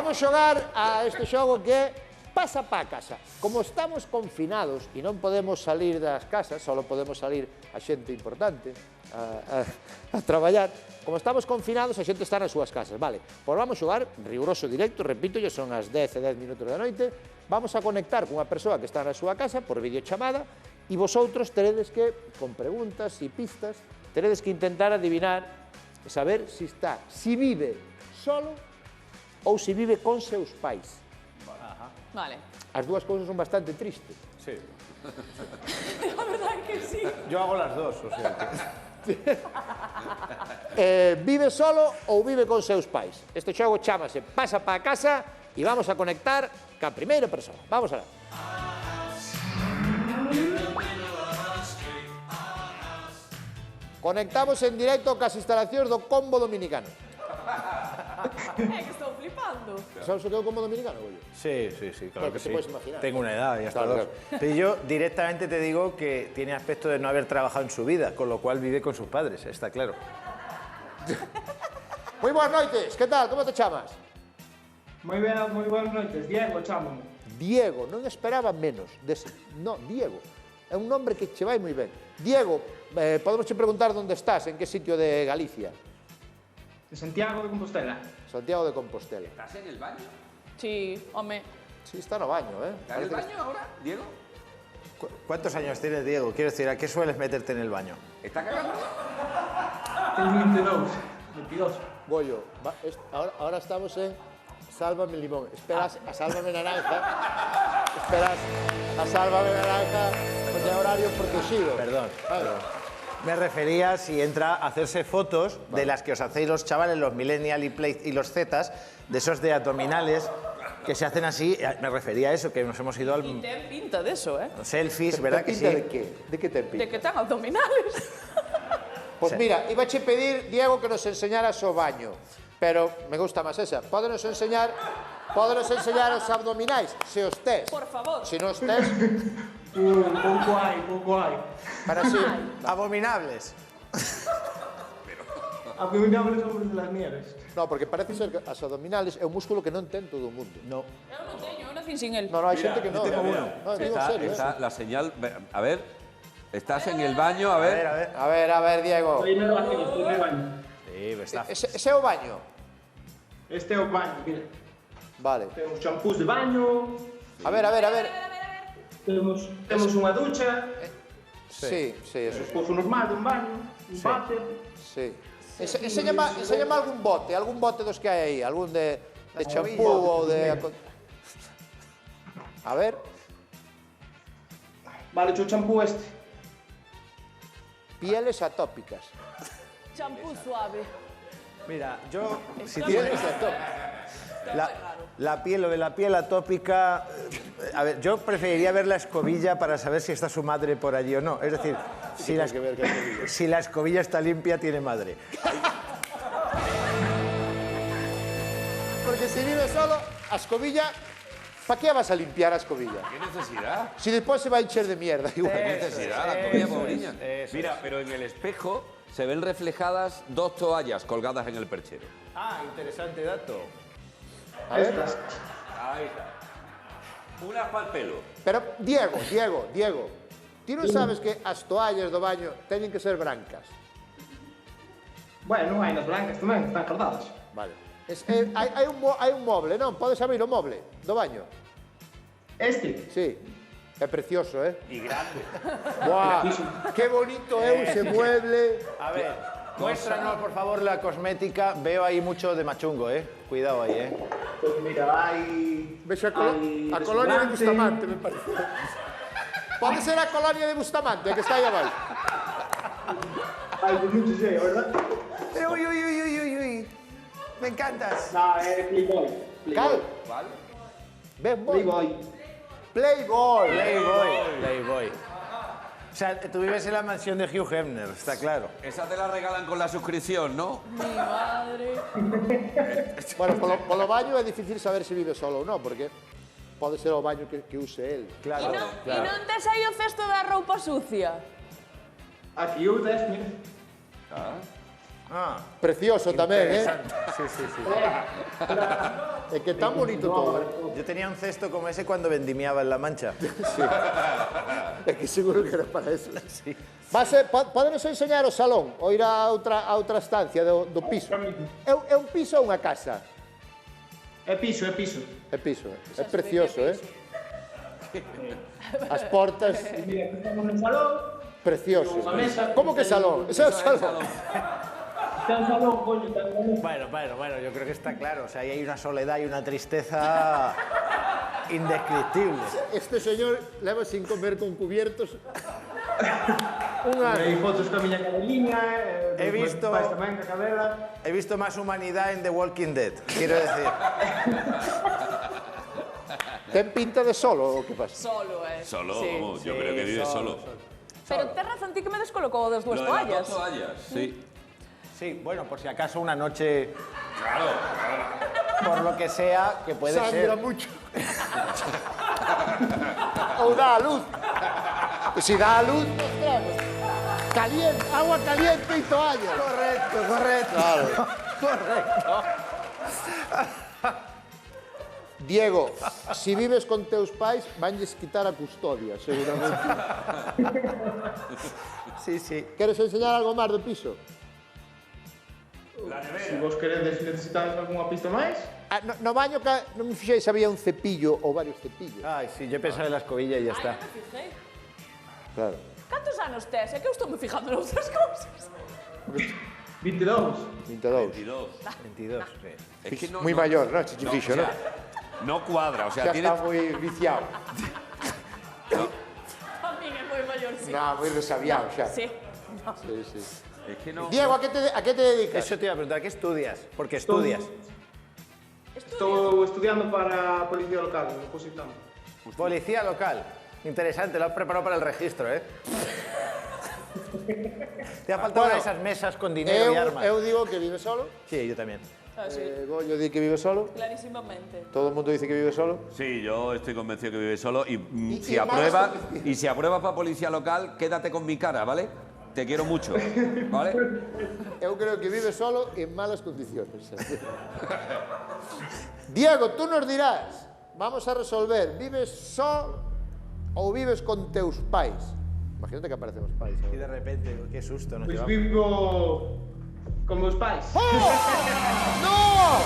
Vamos xogar a este xogo que é pasa pa casa. Como estamos confinados e non podemos salir das casas, só podemos salir a xente importante a traballar, como estamos confinados, a xente está nas súas casas, vale? Pois vamos xogar riguroso directo, repito, ya son as 10 e 10 minutos da noite, vamos a conectar cunha persoa que está na súa casa por videochamada e vosotros teredes que, con preguntas e pistas, teredes que intentar adivinar e saber si vive solo ou se vive con seus pais. Vale. As dúas cousas son bastante tristes. Sí. La verdad que sí. Yo hago las dos, o sea que... Vive solo ou vive con seus pais? Este xogo chámase Pasa pa casa e vamos a conectar ca primeira persoa. Vamos alá. Conectamos en directo cas instalacións do Combo Dominicano. Que estou flipando. ¿Sabes o que é o Combo Dominicano, Goyo? Sí, claro Porque que te sí. puedes imaginar. Tengo una edad, ya está. Claro, Pero yo directamente te digo que tiene aspecto de no haber trabajado en su vida, con lo cual vive con sus padres, está claro. Moi boas noites, que tal? Como te chamas? Moi boas noites, Diego, chámame. Diego, non esperaba menos. No, Diego. É un nombre que che vai moi ben. Diego, podemos che preguntar onde estás, en que sitio de Galicia? De Santiago de Compostela. Santiago de Compostela. ¿Estás en el baño? Sí, home. Sí, está no baño, ¿eh? ¿Estás en el baño ahora, Diego? ¿Cuántos años tienes, Diego? Quiero decir, ¿a qué sueles meterte en el baño? ¿Está cagando? Tengo 22. Goyo, ahora estamos en Sálvame Limón. Esperas a Sálvame Naranja. Esperas a Sálvame Naranja porque hay horario protegido. Perdón. Me refería si entra a hacerse fotos de las que os hacéis los chavales, los millennial y los zetas, de esos de abdominales que se hacen así. Me refería a eso, que nos hemos ido al... Y ten pinta de eso, ¿eh? Selfies, ¿verdad que sí? ¿De qué? ¿De qué te pinta? De que ten abdominales. Pues mira, iba a pedir, Diego, que nos enseñara su baño, pero me gusta más esa. Pódenos enseñar os abdominais, se os tes. Por favor. Si no os tes, Pouco hai. para si. Abominables. Abominables hombres de las nieves. No, porque parece ser que as abdominales é un músculo que non ten todo o mundo. No. Eu non teño, eu nacín sin él. No, hai xente que non. No, digo en serio, Está la señal. A ver, estás en el baño, a ver. A ver, Diego. Estoy en el baño, estoy en el baño. Sí, está. Ese é o baño. Este é o baño, mira. Vale. Temos champús de baño, A ver. temos unha ducha, Sí, eso sí. pozo normal de un baño, un váter. Sí. Enséñame algún bote dos que hai aí, algún de champú ou de... A ver. Vale, o champú este. Pieles atópicas. Champú suave. Mira, yo... Si Pieles tienes atópicas. la piel o de la piel atópica... A ver, yo preferiría ver la escobilla para saber si está su madre por allí o no. Es decir, si la escobilla está limpia, tiene madre. Porque si vive solo, a escobilla... ¿Para qué vas a limpiar a escobilla? ¿Qué necesidad? Si después se va a hinchar de mierda igual. ¿Qué necesidad? La comida pobriña. Mira, pero en el espejo se ven reflejadas 2 toallas colgadas en el perchero. Ah, interesante dato. A ver. Ahí está. Unas para el pelo. Pero, Diego, ti non sabes que as toallas do baño teñen que ser brancas? Bueno, hai nas blancas tamén, están cardadas. Vale. Hai un moble, non? Podes abrir o moble do baño? Este? Sí. É precioso, ¿eh? Y grande. ¡Guau! ¡Qué bonito é ese mueble! A ver, muéstranos, por favor, la cosmética. Veo ahí mucho de machungo, ¿eh? Cuidado ahí, ¿eh? Pues mira, hai... Ves a colonia de Bustamante, me parece. Pode ser a colonia de Bustamante, que está aí abaixo. Hai mucho sei, verdad? Uy. Me encantas. No, é Playboy. Cal? ¿Vale? Ben, Playboy. Playboy. O sea, tú vives en la mansión de Hugh Hefner, está claro. Esa te la regalan con la suscripción, ¿no? Mi madre. Bueno, polo baño é difícil saber se vive solo ou non, porque pode ser o baño que use el. Claro, E non tes aí o cesto da roupa sucia? Aquí o tes, mira. Precioso tamén, ¿eh? Sí. É que tan bonito todo. Yo tenía un cesto como ese cuando vendimiaba en La Mancha. É que seguro que era para eso. Sí. Podemos enseñar o salón ou ir a outra estancia do piso? É un piso ou unha casa? É piso, é piso. É piso, é precioso, As portas, Mira, aquí estamos no salón. precioso. Unha mesa. Como que salón? Ese é o salón. Está un salón, coño, está un salón. Bueno, yo creo que está claro. O sea, ahí hay una soledad y una tristeza indescriptibles. Este señor leva sin comer con cubiertos un Hai ano. fotos ca miña cadeliña. He visto- Pais tamén ca cadela. He visto más humanidad en The Walking Dead, quiero decir. Ten pinta de solo, o que pasa? Solo, Solo, Sí. vamos, yo creo que vive solo. Pero ten razón ti que me descolocou das dúas Lo de las toallas. dos toallas, sí. Sí, bueno, por si acaso una noche, Claro. por lo que sea, que puede Sangra ser. mucho. Ou dá a luz. Si dá a luz, mostramos. Caliente, agua caliente y toalla. Correcto, correcto. Claro. Correcto. Diego, si vives con teus pais, vanlles quitar a custodia, seguramente. Sí, sí. Queres enseñar algo máis do piso? Se vos queredes necesitar algunha pista máis, No baño non me fixei se había un cepillo ou varios cepillos. Ay, sí, yo he pensado en la escobilla y ya está. Me fijei. Claro. Cantos anos tes? É que eu estou me fijando noutras cousas. 22. 22. 22. 22, sí. Es que no, Muy mayor, ¿no? Chichi no, fixo, o ¿no? sea, no cuadra, o sea, Ya tiene... está moi viciado. A min é moi maior, sí. No, moi resabiado xa. Sí. Sí, sí. Es que no... Diego, a qué te dedicas? Eso te iba a preguntar, ¿qué estudias? Porque estudias. Estou estudiando para Policía Local, en Positano. Policía local. Interesante, lo has preparado para el registro, ¿eh? Te ha faltado una de esas mesas con dinero y armas. Eu digo que vive solo. Sí, yo también. Ah, sí. Goyo di que vive solo. Clarísimamente. Todo el mundo dice que vive solo. Sí, yo estoy convencido que vive solo y, si y apruebas malas condiciones. y si apruebas para policía local, quédate con mi cara, ¿vale? Te quiero mucho, ¿vale? Eu creo que vive solo en malas condiciones. Diego, tú nos dirás, vamos a resolver, ¿vives só ou vives con teus pais? Imagínate que aparecen os pais. Y de repente, qué susto nos Pois llevamos. vivo con meus pais. ¡No!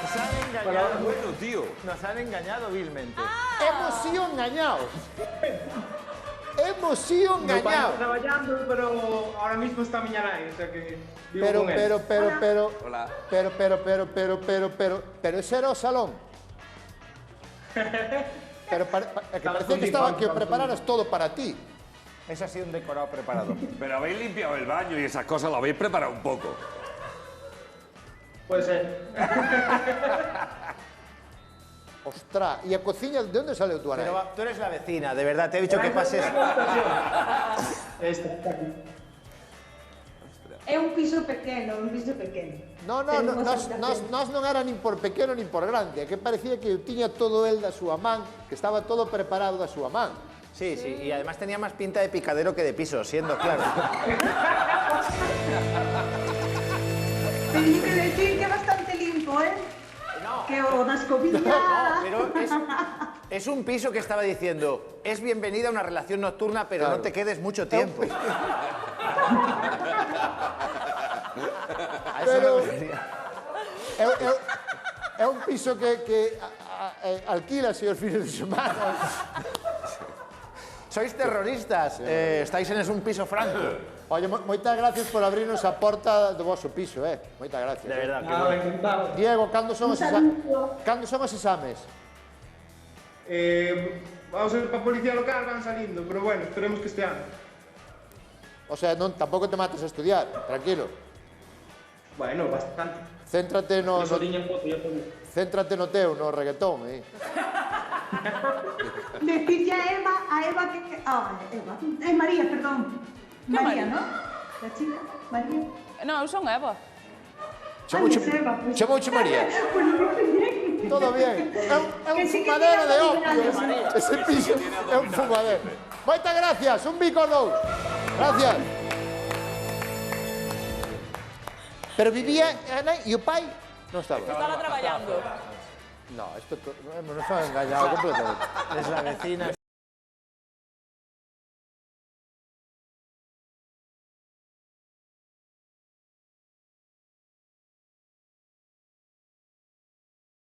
Nos han engañado, Bueno, tío. nos han engañado vilmente. Hemos sido engañados. Hemos sido Meu pai está engañados. traballando, pero ahora mismo está a miña nai, o sea que vivo Pero, con él. Hola. pero ese era o salón. Pero que parecía que estaba que prepararas todo para ti. Eso ha sido un decorado preparado. Pero habéis limpiado el baño y esas cosas, lo habéis preparado un poco. Puede ser. Ostras, ¿y a cociña de onde sale tu Pero anai? tú eres la vecina, de verdad, te he dicho que pases. Esta está aquí. É un piso pequeno, un piso pequeno. No, Temos nós non era nin por pequeno nin por grande, é que parecía que eu tiña todo el da súa man, que estaba todo preparado da súa man. Sí, sí, y además tenía más pinta de picadero que de piso, siendo claro. Teño que decir que é bastante limpo, ¿eh? No. Que o da escobilla... No, pero es un piso que estaba diciendo, es bienvenida a una relación nocturna, pero Claro. no te quedes mucho tiempo. A eso Pero- me refería. É un piso que alquila os fines de semana. Sois terroristas, estáis en un piso franco. Oye, moitas gracias por abrirnos a porta do vosso piso, Moitas gracias. De verdad, que Nada, bueno. encantado. Diego, cando son Un saludo. cando son os exames? Vamos a ver para Policía Local, van salindo, pero bueno, esperemos que este ano. O sea, non tampouco te mates a estudiar, tranquilo. Bueno, bastante. Céntrate no Solín en foto, ya podía. céntrate no teu, no reggaetón, Decirle a Eva que... Ah, Eva. María, perdón. María? María, ¿no? La chica, María. Non, eu son Eva. Chamouche Ay, es Eva, pues. chamouche María. Pues muy bien. Todo bien. É un Que sí que fumadero tiene de abdominales. opio. Ese piso é un fumadero. Moitas gracias, un bico ou dous. Gracias. Pero vivía a nai e o pai non estaba. Estaba traballando. No, isto nos han engañado completamente. Es la vecina.